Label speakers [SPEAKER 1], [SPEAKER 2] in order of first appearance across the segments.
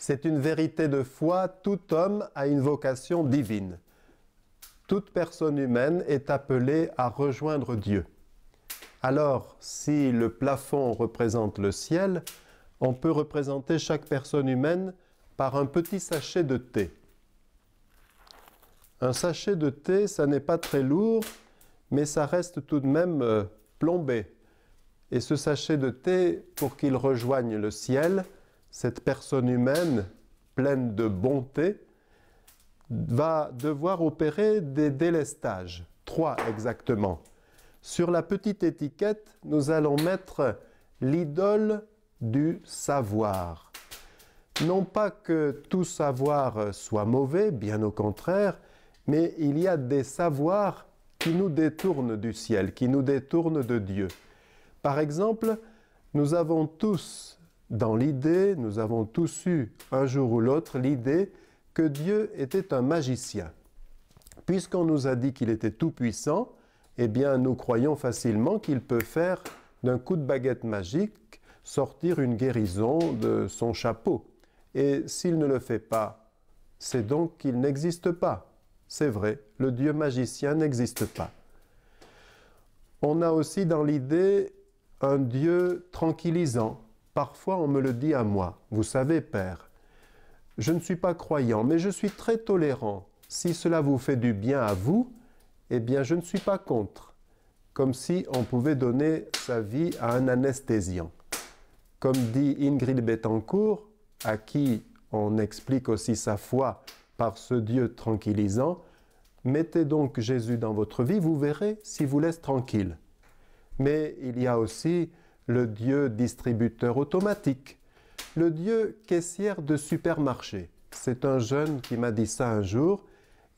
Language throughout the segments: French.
[SPEAKER 1] C'est une vérité de foi, tout homme a une vocation divine. Toute personne humaine est appelée à rejoindre Dieu. Alors, si le plafond représente le ciel, on peut représenter chaque personne humaine par un petit sachet de thé. Un sachet de thé, ça n'est pas très lourd, mais ça reste tout de même plombé. Et ce sachet de thé, pour qu'il rejoigne le ciel, cette personne humaine, pleine de bonté, va devoir opérer des délestages, 3 exactement. Sur la petite étiquette, nous allons mettre l'idole du savoir. Non pas que tout savoir soit mauvais, bien au contraire, mais il y a des savoirs qui nous détournent du ciel, qui nous détournent de Dieu. Par exemple, nous avons tous dans l'idée, nous avons tous eu un jour ou l'autre l'idée que Dieu était un magicien. Puisqu'on nous a dit qu'il était tout-puissant, eh bien nous croyons facilement qu'il peut faire d'un coup de baguette magique sortir une guérison de son chapeau. Et s'il ne le fait pas, c'est donc qu'il n'existe pas. C'est vrai, le Dieu magicien n'existe pas. On a aussi dans l'idée un Dieu tranquillisant. Parfois on me le dit à moi. Vous savez, Père, je ne suis pas croyant, mais je suis très tolérant. Si cela vous fait du bien à vous, eh bien je ne suis pas contre. Comme si on pouvait donner sa vie à un anesthésiant. Comme dit Ingrid Betancourt, à qui on explique aussi sa foi par ce Dieu tranquillisant, mettez donc Jésus dans votre vie, vous verrez s'il vous laisse tranquille. Mais il y a aussi le Dieu distributeur automatique, le Dieu caissière de supermarché. C'est un jeune qui m'a dit ça un jour.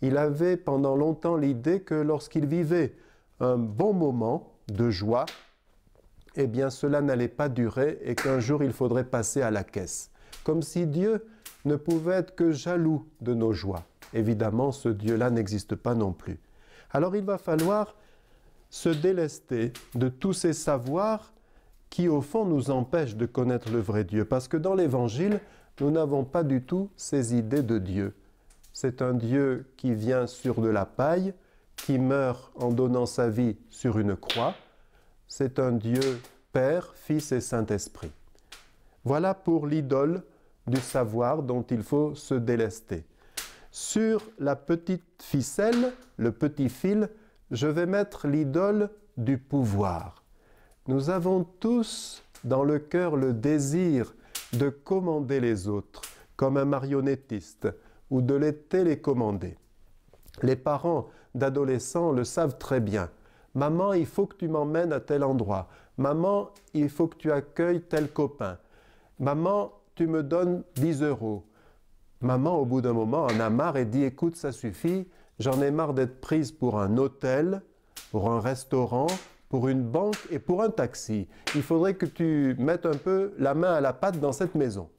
[SPEAKER 1] Il avait pendant longtemps l'idée que lorsqu'il vivait un bon moment de joie, eh bien cela n'allait pas durer et qu'un jour il faudrait passer à la caisse. Comme si Dieu ne pouvait être que jaloux de nos joies. Évidemment, ce Dieu-là n'existe pas non plus. Alors il va falloir se délester de tous ces savoirs qui au fond nous empêchent de connaître le vrai Dieu. Parce que dans l'Évangile, nous n'avons pas du tout ces idées de Dieu. C'est un Dieu qui vient sur de la paille, qui meurt en donnant sa vie sur une croix. C'est un Dieu Père, Fils et Saint-Esprit. Voilà pour l'idole du savoir dont il faut se délester. Sur la petite ficelle, le petit fil, je vais mettre l'idole du pouvoir. Nous avons tous dans le cœur le désir de commander les autres, comme un marionnettiste, ou de les télécommander. Les parents d'adolescents le savent très bien. « Maman, il faut que tu m'emmènes à tel endroit. Maman, il faut que tu accueilles tel copain. Maman, tu me donnes 10 €. » Maman, au bout d'un moment, en a marre et dit « Écoute, ça suffit, j'en ai marre d'être prise pour un hôtel, pour un restaurant, pour une banque et pour un taxi. Il faudrait que tu mettes un peu la main à la pâte dans cette maison. »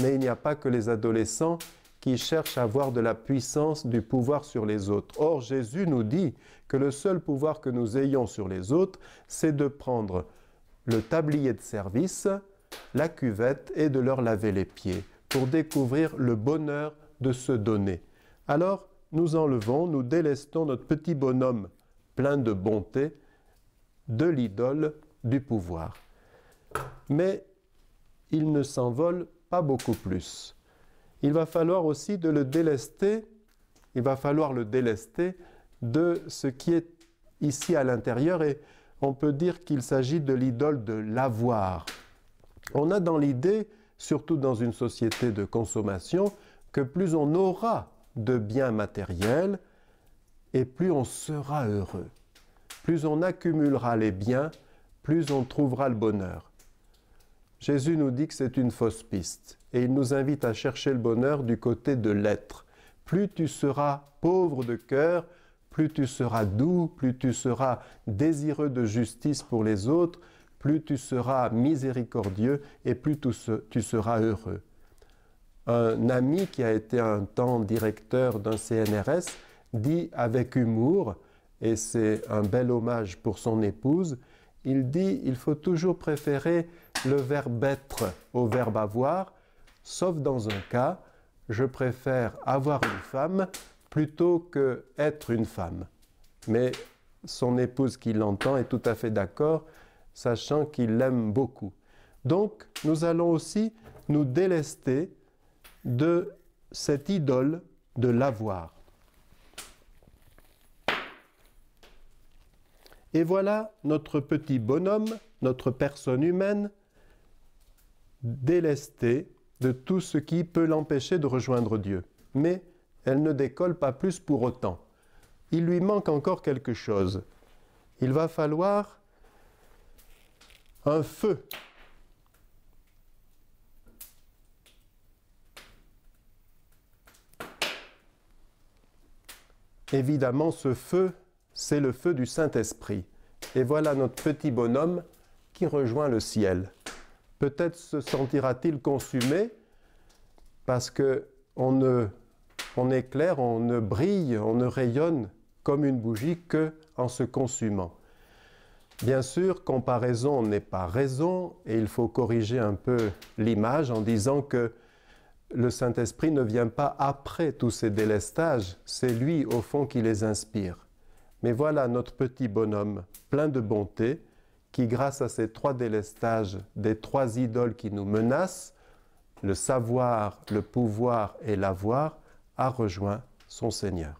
[SPEAKER 1] Mais il n'y a pas que les adolescents qui cherchent à avoir de la puissance du pouvoir sur les autres. Or, Jésus nous dit que le seul pouvoir que nous ayons sur les autres, c'est de prendre le tablier de service, la cuvette et de leur laver les pieds pour découvrir le bonheur de se donner. Alors, nous enlevons, nous délestons notre petit bonhomme plein de bonté de l'idole du pouvoir. Mais il ne s'envole pas beaucoup plus. Il va falloir aussi le délester de ce qui est ici à l'intérieur et on peut dire qu'il s'agit de l'idole de l'avoir. On a dans l'idée, surtout dans une société de consommation, que plus on aura de biens matériels et plus on sera heureux. Plus on accumulera les biens, plus on trouvera le bonheur. Jésus nous dit que c'est une fausse piste et il nous invite à chercher le bonheur du côté de l'être. Plus tu seras pauvre de cœur, plus tu seras doux, plus tu seras désireux de justice pour les autres, plus tu seras miséricordieux et plus tu seras heureux. Un ami qui a été un temps directeur d'un CNRS dit avec humour, et c'est un bel hommage pour son épouse, il dit « il faut toujours préférer le verbe être au verbe avoir, sauf dans un cas, je préfère avoir une femme plutôt que être une femme. Mais son épouse qui l'entend est tout à fait d'accord, sachant qu'il l'aime beaucoup. Donc, nous allons aussi nous délester de cette idole de l'avoir. Et voilà notre petit bonhomme, notre personne humaine, délestée de tout ce qui peut l'empêcher de rejoindre Dieu. Mais elle ne décolle pas plus pour autant. Il lui manque encore quelque chose. Il va falloir un feu. Évidemment, ce feu, c'est le feu du Saint-Esprit. Et voilà notre petit bonhomme qui rejoint le ciel. Peut-être se sentira-t-il consumé parce qu'on éclaire, on ne brille, on ne rayonne comme une bougie qu'en se consumant. Bien sûr, comparaison n'est pas raison et il faut corriger un peu l'image en disant que le Saint-Esprit ne vient pas après tous ces délestages, c'est lui au fond qui les inspire. Mais voilà notre petit bonhomme plein de bonté qui, grâce à ces 3 délestages des 3 idoles qui nous menacent, le savoir, le pouvoir et l'avoir, a rejoint son Seigneur.